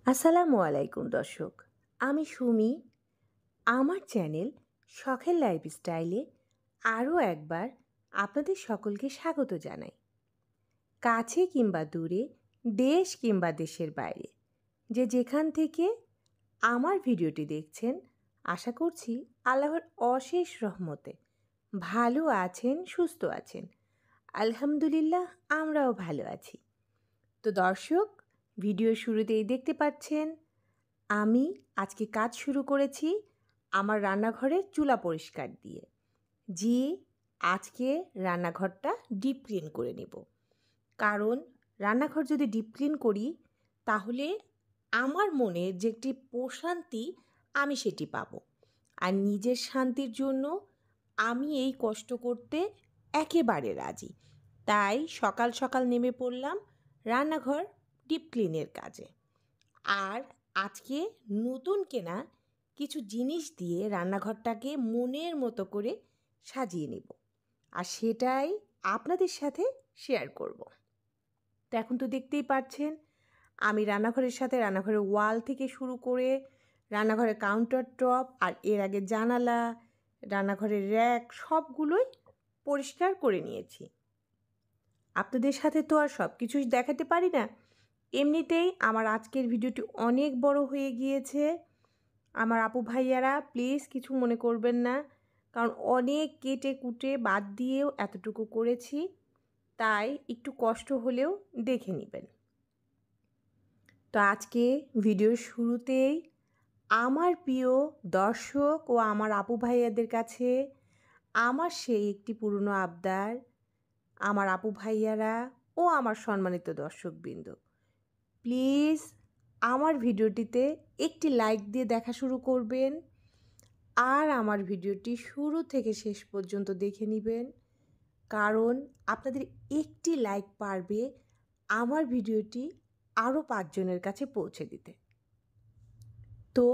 আসসালামু আলাইকুম দর্শক, আমি সুমি। আমার চ্যানেল শখের লাইফস্টাইলে আরও একবার আপনাদের সকলকে স্বাগত জানাই। কাছে কিংবা দূরে, দেশ কিংবা দেশের বাইরে, যে যেখান থেকে আমার ভিডিওটি দেখছেন, আশা করছি আল্লাহর অশেষ রহমতে ভালো আছেন, সুস্থ আছেন। আলহামদুলিল্লাহ, আমরাও ভালো আছি। তো দর্শক, ভিডিও শুরুতেই দেখতে পাচ্ছেন আমি আজকে কাজ শুরু করেছি আমার রান্নাঘরের চুলা পরিষ্কার দিয়ে। আজকে রান্নাঘরটা ডিপ ক্লিন করে নেব, কারণ রান্নাঘর যদি ডিপ ক্লিন করি তাহলে আমার মনের যে একটি প্রশান্তি আমি সেটি পাবো। আর নিজের শান্তির জন্য আমি এই কষ্ট করতে একেবারে রাজি। তাই সকাল সকাল নেমে পড়লাম রান্নাঘর ডিপ ক্লিনের কাজে। আর আজকে নতুন কেনা কিছু জিনিস দিয়ে রান্নাঘরটাকে মনের মতো করে সাজিয়ে নেব, আর সেটাই আপনাদের সাথে শেয়ার করব। তো এখন তো দেখতেই পাচ্ছেন আমি রান্নাঘরের সাথে রান্নাঘরের ওয়াল থেকে শুরু করে রান্নাঘরের কাউন্টার টপ আর এর আগে জানালা, রান্নাঘরের র্যাক সবগুলোই পরিষ্কার করে নিয়েছি। আপনাদের সাথে তো আর সব কিছুই দেখাতে পারি না। এমনিতেই আমার আজকের ভিডিওটি অনেক বড় হয়ে গিয়েছে। আমার আপু ভাইয়ারা প্লিজ কিছু মনে করবেন না, কারণ অনেক কেটে কুটে বাদ দিয়েও এতটুকু করেছি, তাই একটু কষ্ট হলেও দেখে নেবেন। তো আজকে ভিডিওর শুরুতেই আমার প্রিয় দর্শক ও আমার আপু ভাইয়াদের কাছে আমার সেই একটি পুরনো আবদার, আমার আপু ভাইয়ারা ও আমার সম্মানিত দর্শকবৃন্দ, প্লিজ আমার ভিডিওটিতে একটি লাইক দিয়ে দেখা শুরু করবেন আর আমার ভিডিওটি শুরু থেকে শেষ পর্যন্ত দেখে নেবেন, কারণ আপনাদের একটি লাইক পারবে আমার ভিডিওটি আরও 5 জনের কাছে পৌঁছে দিতে। তো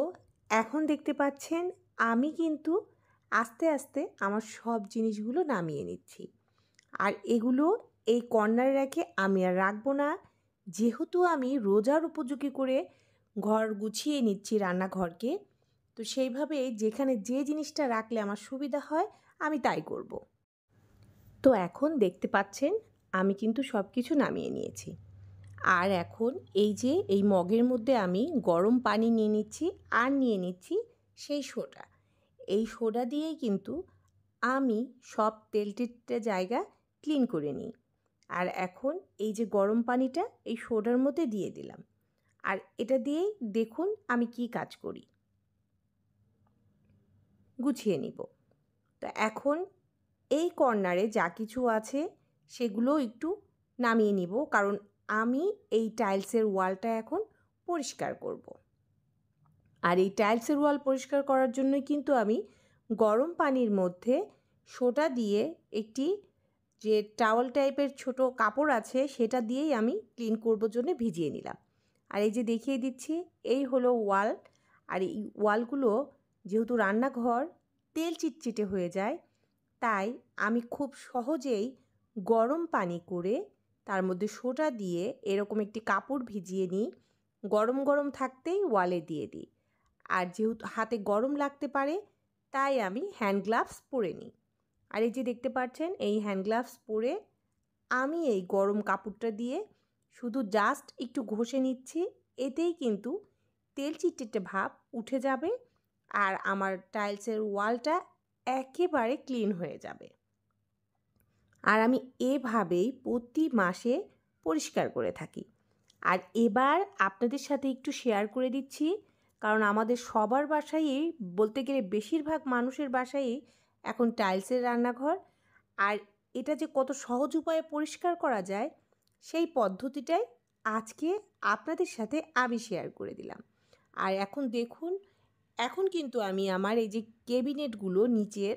এখন দেখতে পাচ্ছেন আমি কিন্তু আস্তে আস্তে আমার সব জিনিসগুলো নামিয়ে নিচ্ছি, আর এগুলো এই কর্নারে রেখে আমি আর রাখবো না, যেহেতু আমি রোজার উপযোগী করে ঘর গুছিয়ে নিচ্ছি রান্নাঘরকে। তো সেইভাবে যেখানে যে জিনিসটা রাখলে আমার সুবিধা হয় আমি তাই করব। তো এখন দেখতে পাচ্ছেন আমি কিন্তু সব কিছু নামিয়ে নিয়েছি, আর এখন এই মগের মধ্যে আমি গরম পানি নিয়ে নিচ্ছি আর নিয়ে নিচ্ছি সেই সোডা। এই সোডা দিয়েই কিন্তু আমি সব তেলটিটে জায়গা ক্লিন করে নিই। আর এখন এই যে গরম পানিটা এই সোডার মধ্যে দিয়ে দিলাম, আর এটা দিয়েই দেখুন আমি কি কাজ করি, গুছিয়ে নিব। তো এখন এই কর্নারে যা কিছু আছে সেগুলো একটু নামিয়ে নিব, কারণ আমি এই টাইলসের ওয়ালটা এখন পরিষ্কার করব। আর এই টাইলসের ওয়াল পরিষ্কার করার জন্যই কিন্তু আমি গরম পানির মধ্যে সোডা দিয়ে একটি যে টাওয়াল টাইপের ছোট কাপড় আছে সেটা দিয়েই আমি ক্লিন করবার জন্য ভিজিয়ে নিলাম। আর এই যে দেখিয়ে দিচ্ছি, এই হলো ওয়াল। আর এই ওয়ালগুলো যেহেতু রান্নাঘর তেল চিটচিটে হয়ে যায়, তাই আমি খুব সহজেই গরম পানি করে তার মধ্যে সোডা দিয়ে এরকম একটি কাপড় ভিজিয়ে নিই, গরম গরম থাকতেই ওয়ালে দিয়ে দিই। আর যেহেতু হাতে গরম লাগতে পারে তাই আমি হ্যান্ড গ্লাভস পরে নিই। আর এই যে দেখতে পাচ্ছেন এই হ্যান্ড গ্লাভস পরে আমি এই গরম কাপড়টা দিয়ে শুধু জাস্ট একটু ঘষে নিচ্ছি, এতেই কিন্তু তেল চিটচিটে ভাব উঠে যাবে আর আমার টাইলসের ওয়ালটা একেবারে ক্লিন হয়ে যাবে। আর আমি এভাবেই প্রতি মাসে পরিষ্কার করে থাকি। আর এবার আপনাদের সাথে একটু শেয়ার করে দিচ্ছি, কারণ আমাদের সবার বাসায়ই, বলতে গেলে বেশিরভাগ মানুষের বাসায়ই এখন টাইলসের রান্নাঘর। আর এটা যে কত সহজ উপায়ে পরিষ্কার করা যায় সেই পদ্ধতিটাই আজকে আপনাদের সাথে আমি শেয়ার করে দিলাম। আর এখন দেখুন, এখন কিন্তু আমি আমার এই যে ক্যাবিনেটগুলো নিচের,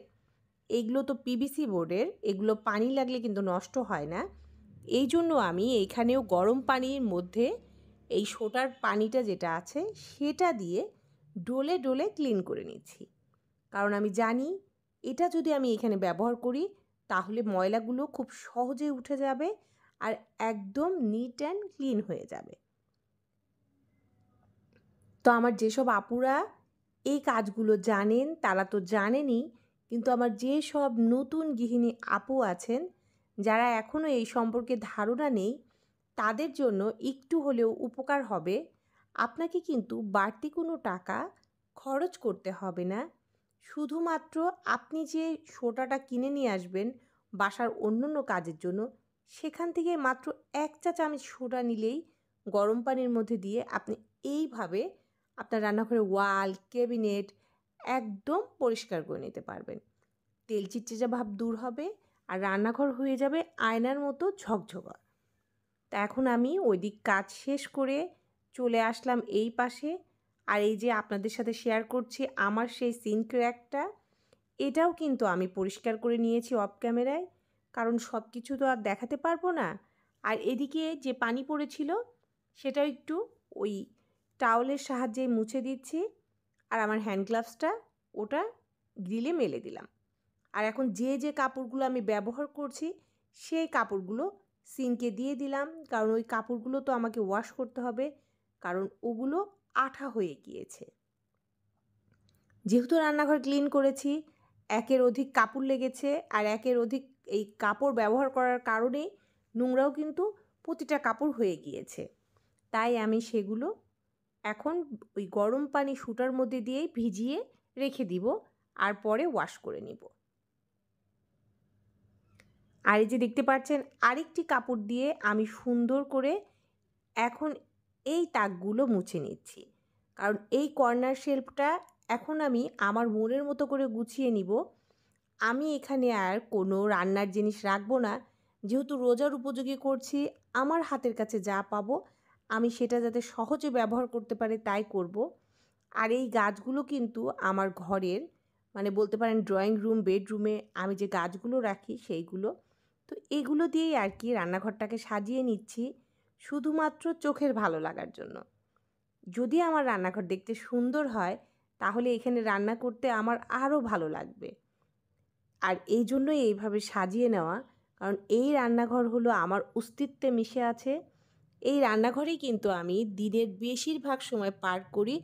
এগুলো তো পিভিসি বোর্ডের, এগুলো পানি লাগলে কিন্তু নষ্ট হয় না, এই জন্য আমি এইখানেও গরম পানির মধ্যে এই সোডার পানিটা যেটা আছে সেটা দিয়ে ডলে ডলে ক্লিন করে নিচ্ছি। কারণ আমি জানি এটা যদি আমি এখানে ব্যবহার করি তাহলে ময়লাগুলো খুব সহজে উঠে যাবে আর একদম নিট অ্যান্ড ক্লিন হয়ে যাবে। তো আমার যেসব আপুরা এই কাজগুলো জানেন তারা তো জানেনই, কিন্তু আমার যেসব নতুন গৃহিণী আপু আছেন যারা এখনও এই সম্পর্কে ধারণা নেই, তাদের জন্য একটু হলেও উপকার হবে। আপনাকে কিন্তু বাড়তি কোনো টাকা খরচ করতে হবে না। শুধুমাত্র আপনি যে সোঁটাটা কিনে নিয়ে আসবেন বাসার অন্যান্য কাজের জন্য, সেখান থেকে মাত্র 1 চা চামচ সোঁটা নিলেই গরম পানির মধ্যে দিয়ে আপনি এইভাবে আপনার রান্নাঘরের ওয়াল, ক্যাবিনেট একদম পরিষ্কার করে নিতে পারবেন। তেল চিটচিটে ভাব দূর হবে আর রান্নাঘর হয়ে যাবে আয়নার মতো ঝকঝকা। তা এখন আমি ওইদিক কাজ শেষ করে চলে আসলাম এই পাশে। আর এই যে আপনাদের সাথে শেয়ার করছি আমার সেই সিঙ্ক র্যাকটা, এটাও কিন্তু আমি পরিষ্কার করে নিয়েছি অফ ক্যামেরায়, কারণ সব কিছু তো আর দেখাতে পারবো না। আর এদিকে যে পানি পড়েছিল সেটাও একটু ওই টাওয়ালের সাহায্যে মুছে দিচ্ছি। আর আমার হ্যান্ড গ্লাভসটা ওটা গ্রিলে মেলে দিলাম। আর এখন যে কাপড়গুলো আমি ব্যবহার করছি সেই কাপড়গুলো সিঙ্কে দিয়ে দিলাম, কারণ ওই কাপড়গুলো তো আমাকে ওয়াশ করতে হবে, কারণ ওগুলো আঠা হয়ে গিয়েছে। যেহেতু রান্নাঘর ক্লিন করেছি, একের অধিক কাপড় লেগেছে, আর একের অধিক এই কাপড় ব্যবহার করার কারণে নোংরাও কিন্তু প্রতিটা কাপড় হয়ে গিয়েছে। তাই আমি সেগুলো এখন ওই গরম পানি সুটার মধ্যে দিয়েই ভিজিয়ে রেখে দিব, আর পরে ওয়াশ করে নিব। আর এই যে দেখতে পাচ্ছেন আরেকটি কাপড় দিয়ে আমি সুন্দর করে এখন এই তাকগুলো মুছে নিচ্ছি, কারণ এই কর্নার শেলফটা এখন আমি আমার মনের মতো করে গুছিয়ে নিব। আমি এখানে আর কোনো রান্নার জিনিস রাখবো না, যেহেতু রোজার উপযোগী করছি। আমার হাতের কাছে যা পাবো আমি সেটা যাতে সহজে ব্যবহার করতে পারে তাই করব। আর এই গাছগুলো কিন্তু আমার ঘরের, মানে বলতে পারেন ড্রয়িং রুম, বেডরুমে আমি যে গাছগুলো রাখি সেইগুলো। তো এগুলো দিয়েই আর কি রান্নাঘরটাকে সাজিয়ে নিচ্ছি, শুধুমাত্র চোখের ভালো লাগার জন্য। যদি আমার রান্নাঘর দেখতে সুন্দর হয় তাহলে এখানে রান্না করতে আমার আরও ভালো লাগবে। আর এই জন্যই এইভাবে সাজিয়ে নেওয়া, কারণ এই রান্নাঘর হলো আমার অস্তিত্বে মিশে আছে। এই রান্নাঘরেই কিন্তু আমি দিনের বেশিরভাগ সময় পার করি,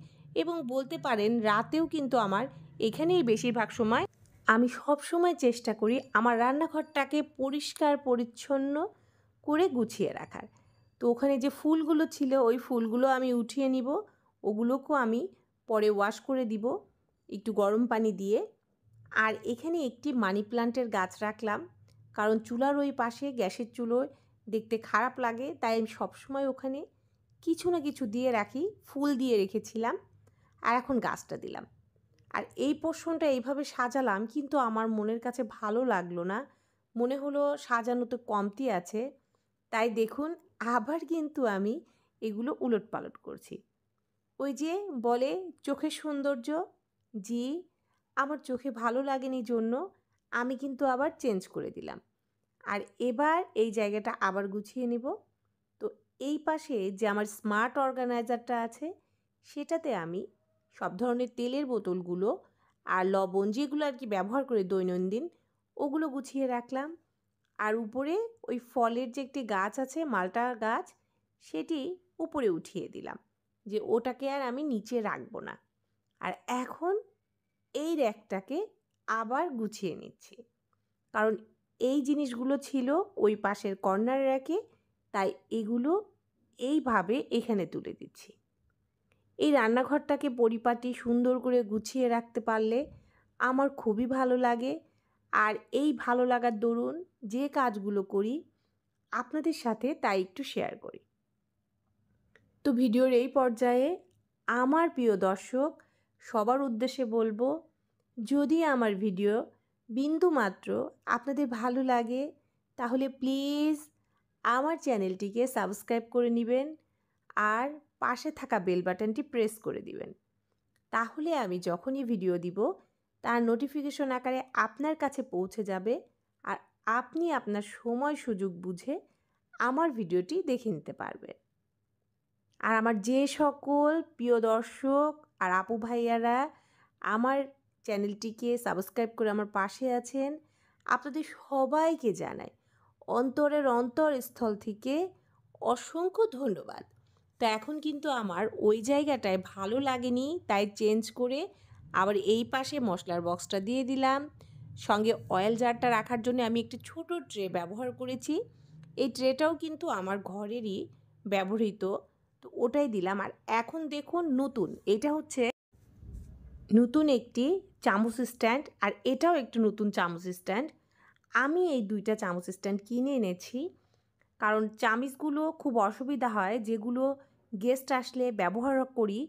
এবং বলতে পারেন রাতেও কিন্তু আমার এখানেই বেশিরভাগ সময়। আমি সব সময় চেষ্টা করি আমার রান্নাঘরটাকে পরিষ্কার পরিচ্ছন্ন করে গুছিয়ে রাখার। তো ওখানে যে ফুলগুলো ছিল ওই ফুলগুলো আমি উঠিয়ে নিব, ওগুলোকেও আমি পরে ওয়াশ করে দিব একটু গরম পানি দিয়ে। আর এখানে একটি মানি প্লান্টের গাছ রাখলাম, কারণ চুলার ওই পাশে গ্যাসের চুলোয় দেখতে খারাপ লাগে, তাই আমি সবসময় ওখানে কিছু না কিছু দিয়ে রাখি। ফুল দিয়ে রেখেছিলাম আর এখন গাছটা দিলাম। আর এই পোর্শনটা এইভাবে সাজালাম, কিন্তু আমার মনের কাছে ভালো লাগলো না, মনে হলো সাজানোতে কমতি আছে। তাই দেখুন আবার কিন্তু আমি এগুলো উলটপালট করছি। ওই যে বলে চোখের সৌন্দর্য, জি, আমার চোখে ভালো লাগেনি জন্য আমি কিন্তু আবার চেঞ্জ করে দিলাম। আর এবার এই জায়গাটা আবার গুছিয়ে নিব। তো এই পাশে যে আমার স্মার্ট অর্গানাইজারটা আছে সেটাতে আমি সব ধরনের তেলের বোতলগুলো আর লবণ যেগুলো আর কি ব্যবহার করে দৈনন্দিন, ওগুলো গুছিয়ে রাখলাম। আর উপরে ওই ফলের যে একটি গাছ আছে, মালটা গাছ, সেটি উপরে উঠিয়ে দিলাম, যে ওটাকে আর আমি নিচে রাখবো না। আর এখন এই র্যাকটাকে আবার গুছিয়ে নিচ্ছি, কারণ এই জিনিসগুলো ছিল ওই পাশের কর্নার র্যাকে, তাই এগুলো এইভাবে এখানে তুলে দিচ্ছি। এই রান্নাঘরটাকে পরিপাটি সুন্দর করে গুছিয়ে রাখতে পারলে আমার খুবই ভালো লাগে। আর এই ভালো লাগার দরুন যে কাজগুলো করি আপনাদের সাথে তাই একটু শেয়ার করি। তো ভিডিওর এই পর্যায়ে আমার প্রিয় দর্শক সবার উদ্দেশ্যে বলবো, যদি আমার ভিডিও বিন্দুমাত্র আপনাদের ভালো লাগে তাহলে প্লিজ আমার চ্যানেলটিকে সাবস্ক্রাইব করে নেবেন আর পাশে থাকা বেল বাটনটি প্রেস করে দিবেন। তাহলে আমি যখনই ভিডিও দিব তার নোটিফিকেশন আকারে আপনার কাছে পৌঁছে যাবে, আর আপনি আপনার সময় সুযোগ বুঝে আমার ভিডিওটি দেখে নিতে পারবেন। আর আমার যে সকল প্রিয় দর্শক আর আপু ভাইয়ারা আমার চ্যানেলটিকে সাবস্ক্রাইব করে আমার পাশে আছেন, আপনাদের সবাইকে জানাই অন্তরের অন্তরস্থল থেকে অসংখ্য ধন্যবাদ। তো এখন কিন্তু আমার ওই জায়গাটায় ভালো লাগেনি, তাই চেঞ্জ করে আবার এই পাশে মশলার বক্সটা দিয়ে দিলাম। সঙ্গে অয়েল জারটা রাখার জন্য আমি একটি ছোট ট্রে ব্যবহার করেছি। এই ট্রেটাও কিন্তু আমার ঘরেরই ব্যবহৃত, তো ওটাই দিলাম। আর এখন দেখুন এটা হচ্ছে নতুন একটি চামচ স্ট্যান্ড, আর এটাও একটি নতুন চামচ স্ট্যান্ড। আমি এই দুইটা চামচ স্ট্যান্ড কিনে এনেছি, কারণ চামচগুলো খুব অসুবিধা হয়, যেগুলো গেস্ট আসলে ব্যবহার করি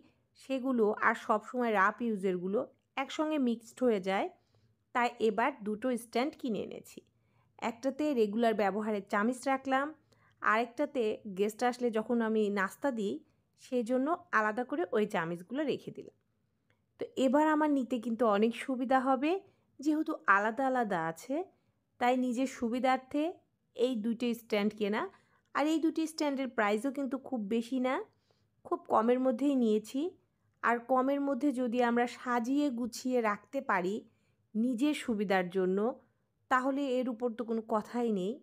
সেগুলো আর সবসময় রাফ ইউজেরগুলো একসঙ্গে মিক্সড হয়ে যায়। তাই এবার দুটো স্ট্যান্ড কিনে এনেছি। একটাতে রেগুলার ব্যবহারের চামচ রাখলাম, আরেকটাতে গেস্ট আসলে যখন আমি নাস্তা দিই সেই জন্য আলাদা করে ওই চামচগুলো রেখে দিলাম। তো এবার আমার নিতে কিন্তু অনেক সুবিধা হবে, যেহেতু আলাদা আলাদা আছে, তাই নিজের সুবিধার্থে এই দুটো স্ট্যান্ড কেনা। আর এই দুটি স্ট্যান্ডের প্রাইসও কিন্তু খুব বেশি না, খুব কমের মধ্যেই নিয়েছি। আর কমের মধ্যে যদি আমরা সাজিয়ে গুছিয়ে রাখতে পারি নিজের সুবিধার জন্য, তাহলে এর উপর তো কোনো কথাই নেই।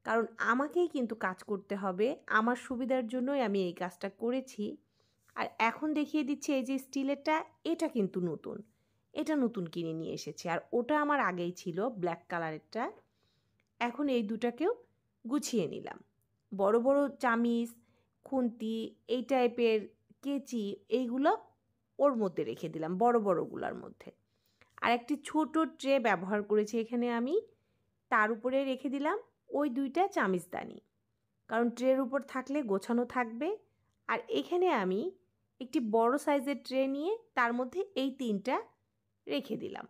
কারণ আমাকেই কিন্তু কাজ করতে হবে, আমার সুবিধার জন্যই আমি এই কাজটা করেছি। আর এখন দেখিয়ে দিচ্ছি এই যে স্টিলেরটা, এটা কিন্তু নতুন, এটা নতুন কিনে নিয়ে এসেছি। আর ওটা আমার আগেই ছিল ব্ল্যাক কালারেরটা। এখন এই দুটাকেও গুছিয়ে নিলাম। বড় বড় চামিচ, খুন্তি, এই টাইপের কেচি, এইগুলো ওর মধ্যে রেখে দিলাম, বড় বড়গুলোর মধ্যে। আর একটি ছোট ট্রে ব্যবহার করেছি এখানে আমি, তার উপরে রেখে দিলাম ওই দুইটা চামিচদানি, কারণ ট্রের উপর থাকলে গোছানো থাকবে। আর এখানে আমি একটি বড় সাইজের ট্রে নিয়ে তার মধ্যে এই তিনটা রেখে দিলাম,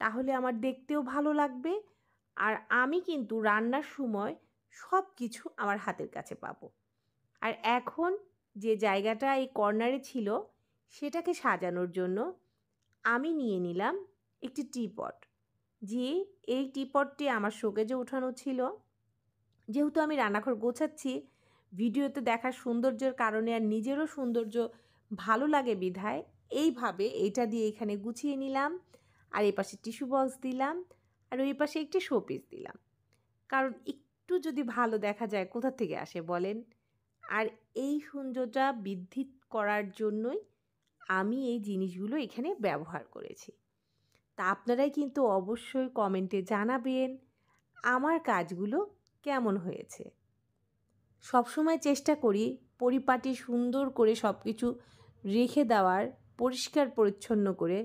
তাহলে আমার দেখতেও ভালো লাগবে। আর আমি কিন্তু রান্নার সময় সব কিছু আমার হাতের কাছে পাবো। আর এখন যে জায়গাটা এই কর্নারে ছিল সেটাকে সাজানোর জন্য আমি নিয়ে নিলাম একটি টিপট। যে এই টিপটটি আমার শোকেজে ওঠানো ছিল, যেহেতু আমি রান্নাঘর গোছাচ্ছি, ভিডিওতে দেখার সৌন্দর্যের কারণে আর নিজেরও সৌন্দর্য ভালো লাগে বিধায় এইভাবে এইটা দিয়ে এখানে গুছিয়ে নিলাম। আর এই পাশে টিস্যু বক্স দিলাম, আর ওই পাশে একটি শোপিস দিলাম, কারণ একটু যদি ভালো দেখা যায় কোথা থেকে আসে বলেন। আর এই সৌন্দর্যটা বৃদ্ধি করার জন্যই আমি এই জিনিসগুলো এখানে ব্যবহার করেছি। তা আপনারাই কিন্তু অবশ্যই কমেন্টে জানাবেন আমার কাজগুলো কেমন হয়েছে। সবসময় চেষ্টা করি পরিপাটি সুন্দর করে সব কিছু রেখে দেওয়ার, পরিষ্কার পরিচ্ছন্ন করে।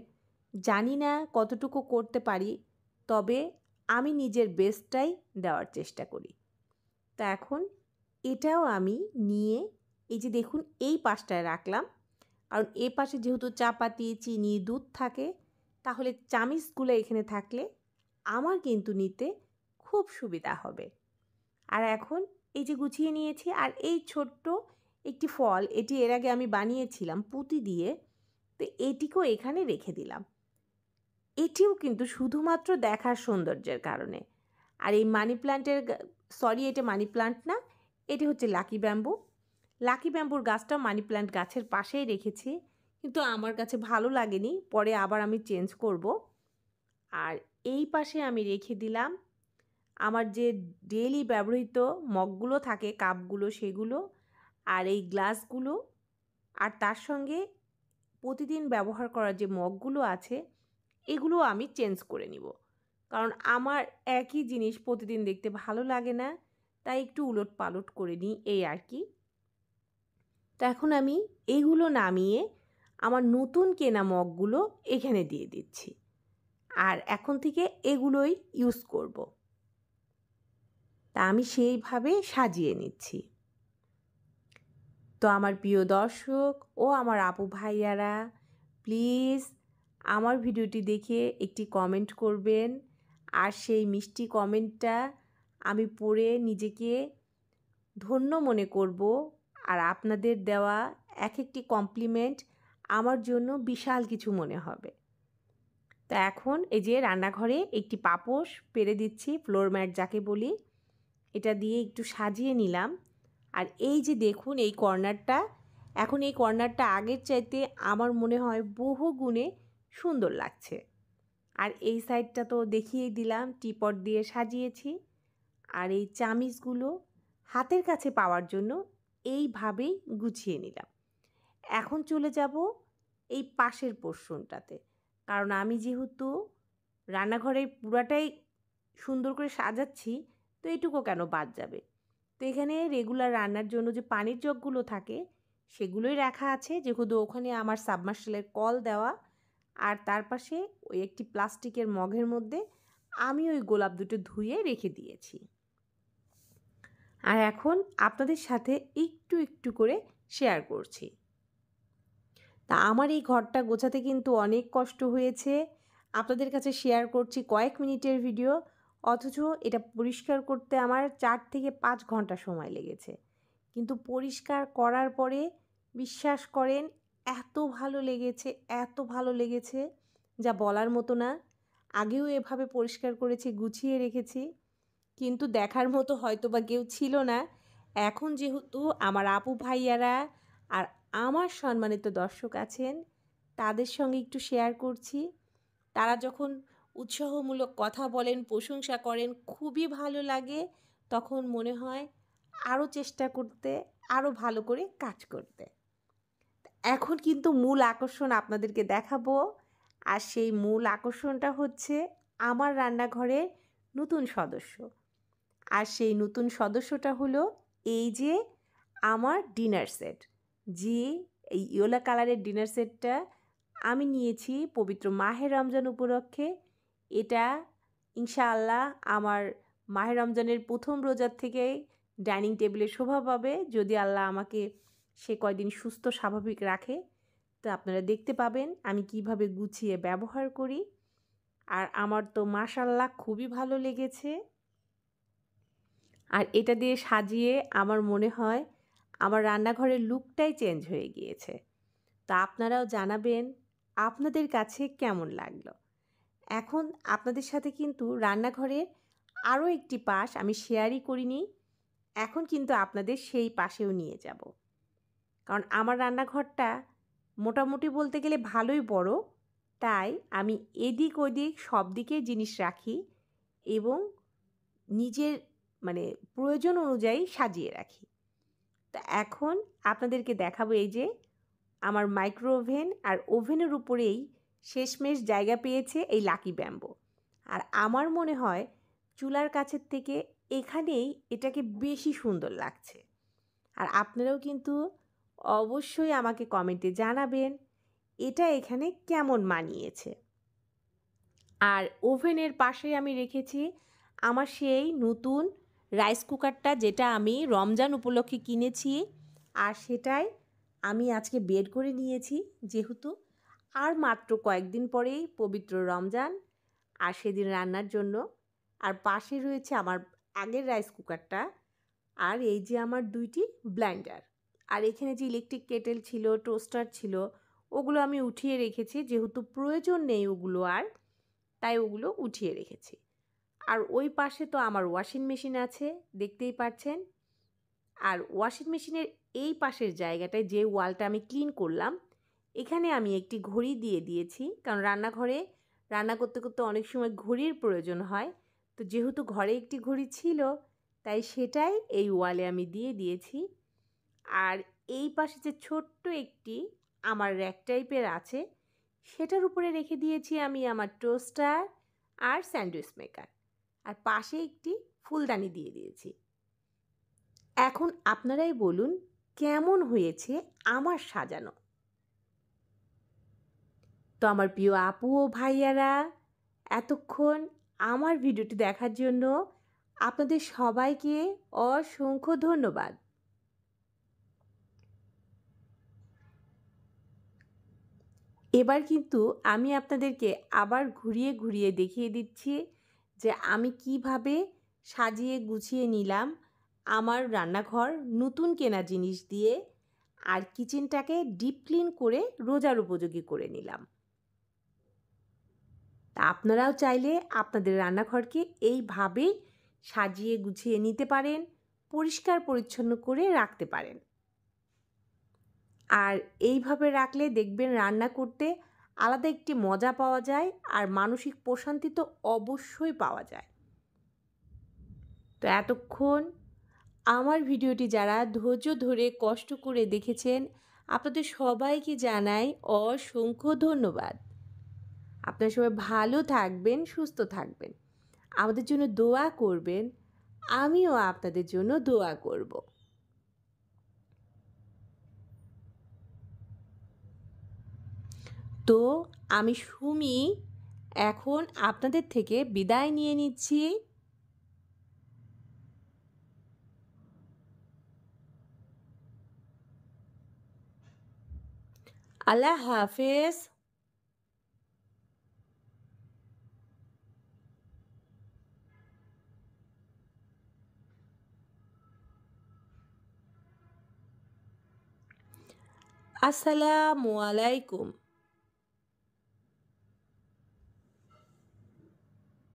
জানি না কতটুকু করতে পারি, তবে আমি নিজের বেস্টটাই দেওয়ার চেষ্টা করি। তা এখন এটাও আমি নিয়ে এই যে দেখুন এই পাশটায় রাখলাম, কারণ এ পাশে যেহেতু চাপাতি, চিনি, দুধ থাকে, তাহলে চামিচগুলো এখানে থাকলে আমার কিন্তু নিতে খুব সুবিধা হবে। আর এখন এই যে গুছিয়ে নিয়েছি, আর এই ছোট্ট একটি ফল, এটি এর আগে আমি বানিয়েছিলাম পুঁতি দিয়ে, তো এটিকেও এখানে রেখে দিলাম। এটিও কিন্তু শুধুমাত্র দেখার সৌন্দর্যের কারণে। আর এই মানি প্ল্যান্টের, সরি এটা মানি প্ল্যান্ট না, এটি হচ্ছে লাকি ব্যাম্বু। লাকি ব্যাম্বুর গাছটা মানি প্ল্যান্ট গাছের পাশেই রেখেছি, কিন্তু আমার কাছে ভালো লাগেনি, পরে আবার আমি চেঞ্জ করব। আর এই পাশে আমি রেখে দিলাম আমার যে ডেইলি ব্যবহৃত মগগুলো থাকে, কাপগুলো, সেগুলো, আর এই গ্লাসগুলো। আর তার সঙ্গে প্রতিদিন ব্যবহার করার যে মগগুলো আছে এগুলো আমি চেঞ্জ করে নিব, কারণ আমার একই জিনিস প্রতিদিন দেখতে ভালো লাগে না, তাই একটু উলট পালট করে নিই, এই আর কি। তো এখন আমি এগুলো নামিয়ে আমার নতুন কেনা মগগুলো এখানে দিয়ে দিচ্ছি, আর এখন থেকে এগুলোই ইউজ করব। তা আমি সেইভাবে সাজিয়ে নিচ্ছি। তো আমার প্রিয় দর্শক ও আমার আপু ভাইয়ারা, প্লিজ আমার ভিডিওটি দেখে একটি কমেন্ট করবেন। আর সেই মিষ্টি কমেন্টটা আমি পড়ে নিজেকে ধন্য মনে করব। আর আপনাদের দেওয়া এক একটি কমপ্লিমেন্ট আমার জন্য বিশাল কিছু মনে হবে। তা এখন এই যে রান্নাঘরে একটি পাপোশ পেরে দিচ্ছি, ফ্লোর ম্যাট যাকে বলি, এটা দিয়ে একটু সাজিয়ে নিলাম। আর এই যে দেখুন এই কর্নারটা, এখন এই কর্নারটা আগের চাইতে আমার মনে হয় বহু গুণে সুন্দর লাগছে। আর এই সাইডটা তো দেখিয়েই দিলাম, টিপট দিয়ে সাজিয়েছি। আর এই চামিচগুলো হাতের কাছে পাওয়ার জন্য এইভাবেই গুছিয়ে নিলাম। এখন চলে যাব এই পাশের পোর্শনটাতে, কারণ আমি যেহেতু রান্নাঘরের পুরাটাই সুন্দর করে সাজাচ্ছি, তো এইটুকু কেন বাদ যাবে। তো এখানে রেগুলার রান্নার জন্য যে পানির জগগুলো থাকে সেগুলোই রাখা আছে, যেহেতু ওখানে আমার সাবমার্শেলের কল দেওয়া। আর তার পাশে ওই একটি প্লাস্টিকের মগের মধ্যে আমি ওই গোলাপ দুটো ধুয়ে রেখে দিয়েছি। আর এখন আপনাদের সাথে একটু একটু করে শেয়ার করছি। তা আমার এই ঘরটা গোছাতে কিন্তু অনেক কষ্ট হয়েছে। আপনাদের কাছে শেয়ার করছি কয়েক মিনিটের ভিডিও, অথচ এটা পরিষ্কার করতে আমার 4 থেকে 5 ঘন্টা সময় লেগেছে। কিন্তু পরিষ্কার করার পরে বিশ্বাস করেন এত ভালো লেগেছে, এত ভালো লেগেছে যা বলার মতো না। আগেও এভাবে পরিষ্কার করেছি, গুছিয়ে রেখেছি, কিন্তু দেখার মতো হয়তোবা কেউ ছিল না। এখন যেহেতু আমার আপু ভাইয়ারা আর আমার সম্মানিত দর্শক আছেন, তাদের সঙ্গে একটু শেয়ার করছি। তারা যখন উৎসাহমূলক কথা বলেন, প্রশংসা করেন, খুবই ভালো লাগে। তখন মনে হয় আরও চেষ্টা করতে, আরও ভালো করে কাজ করতে। এখন কিন্তু মূল আকর্ষণ আপনাদেরকে দেখাবো। আর সেই মূল আকর্ষণটা হচ্ছে আমার রান্নাঘরের নতুন সদস্য। আর সেই নতুন সদস্যটা হলো এই যে আমার ডিনার সেট। যে এই ইয়োলা কালারের ডিনার সেটটা আমি নিয়েছি পবিত্র মাহে রমজান উপলক্ষে। এটা ইনশাআল্লাহ আমার মাহে রমজানের প্রথম রোজার থেকে ডাইনিং টেবিলে শোভা পাবে, যদি আল্লাহ আমাকে সে কয়দিন সুস্থ স্বাভাবিক রাখে। তো আপনারা দেখতে পাবেন আমি কিভাবে গুছিয়ে ব্যবহার করি। আর আমার তো মাশাআল্লাহ খুবই ভালো লেগেছে। আর এটা দিয়ে সাজিয়ে আমার মনে হয় আমার রান্নাঘরের লুকটাই চেঞ্জ হয়ে গিয়েছে। তা আপনারাও জানাবেন আপনাদের কাছে কেমন লাগলো। এখন আপনাদের সাথে কিন্তু রান্নাঘরের আরও একটি পাশ আমি শেয়ারই করিনি। এখন কিন্তু আপনাদের সেই পাশেও নিয়ে যাব, কারণ আমার রান্নাঘরটা মোটামুটি বলতে গেলে ভালোই বড়। তাই আমি এদিক ওদিক সব দিকে জিনিস রাখি এবং নিজের মানে প্রয়োজন অনুযায়ী সাজিয়ে রাখি। তা এখন আপনাদেরকে দেখাবো এই যে আমার মাইক্রো ওভেন, আর ওভেনের উপরেই শেষমেশ জায়গা পেয়েছে এই লাকি ব্যাম্বো। আর আমার মনে হয় চুলার কাছের থেকে এখানেই এটাকে বেশি সুন্দর লাগছে। আর আপনারাও কিন্তু অবশ্যই আমাকে কমেন্টে জানাবেন এটা এখানে কেমন মানিয়েছে। আর ওভেনের পাশে আমি রেখেছি আমার সেই নতুন রাইস কুকারটা, যেটা আমি রমজান উপলক্ষে কিনেছি। আর সেটাই আমি আজকে বের করে নিয়েছি, যেহেতু আর মাত্র কয়েকদিন পরেই পবিত্র রমজান, আর সেদিন রান্নার জন্য। আর পাশে রয়েছে আমার আগের রাইস কুকারটা, আর এই যে আমার 2টি ব্লেন্ডার। আর এখানে যে ইলেকট্রিক কেটেল ছিল, টোস্টার ছিল, ওগুলো আমি উঠিয়ে রেখেছি, যেহেতু প্রয়োজন নেই ওগুলো আর, তাই ওগুলো উঠিয়ে রেখেছি। আর ওই পাশে তো আমার ওয়াশিং মেশিন আছে, দেখতেই পাচ্ছেন। আর ওয়াশিং মেশিনের এই পাশের জায়গাটায় যে ওয়ালটা আমি ক্লিন করলাম, এখানে আমি একটি ঘড়ি দিয়ে দিয়েছি, কারণ রান্নাঘরে রান্না করতে করতে অনেক সময় ঘড়ির প্রয়োজন হয়। তো যেহেতু ঘরে একটি ঘড়ি ছিল, তাই সেটাই এই ওয়ালে আমি দিয়ে দিয়েছি। আর এই পাশে যে ছোট্ট একটি আমার র্যাক টাইপের আছে, সেটার উপরে রেখে দিয়েছি আমি আমার টোস্টার আর স্যান্ডউইচ মেকার। আর পাশে একটি ফুলদানি দিয়ে দিয়েছি। এখন আপনারাই বলুন কেমন হয়েছে আমার সাজানো। তো আমার প্রিয় আপু ও ভাইয়ারা, এতক্ষণ আমার ভিডিওটি দেখার জন্য আপনাদের সবাইকে অসংখ্য ধন্যবাদ। এবার কিন্তু আমি আপনাদেরকে আবার ঘুরিয়ে ঘুরিয়ে দেখিয়ে দিচ্ছি যে আমি কিভাবে সাজিয়ে গুছিয়ে নিলাম আমার রান্নাঘর নতুন কেনা জিনিস দিয়ে, আর কিচেনটাকে ডিপ ক্লিন করে রোজার উপযোগী করে নিলাম। তা আপনারাও চাইলে আপনাদের রান্নাঘরকে এইভাবেই সাজিয়ে গুছিয়ে নিতে পারেন, পরিষ্কার পরিচ্ছন্ন করে রাখতে পারেন। আর এইভাবে রাখলে দেখবেন রান্না করতে আলাদা একটি মজা পাওয়া যায়, আর মানসিক প্রশান্তি তো অবশ্যই পাওয়া যায়। তো এতক্ষণ আমার ভিডিওটি যারা ধৈর্য ধরে কষ্ট করে দেখেছেন, আপনাদের সবাইকে জানাই অসংখ্য ধন্যবাদ। আপনারা সবাই ভালো থাকবেন, সুস্থ থাকবেন। আমাদের জন্য দোয়া করবেন। আমিও আপনাদের জন্য দোয়া করব। তো আমি সুমি এখন আপনাদের থেকে বিদায় নিয়ে নিচ্ছি। আল্লাহ হাফেজ। আসসালামু আলাইকুম।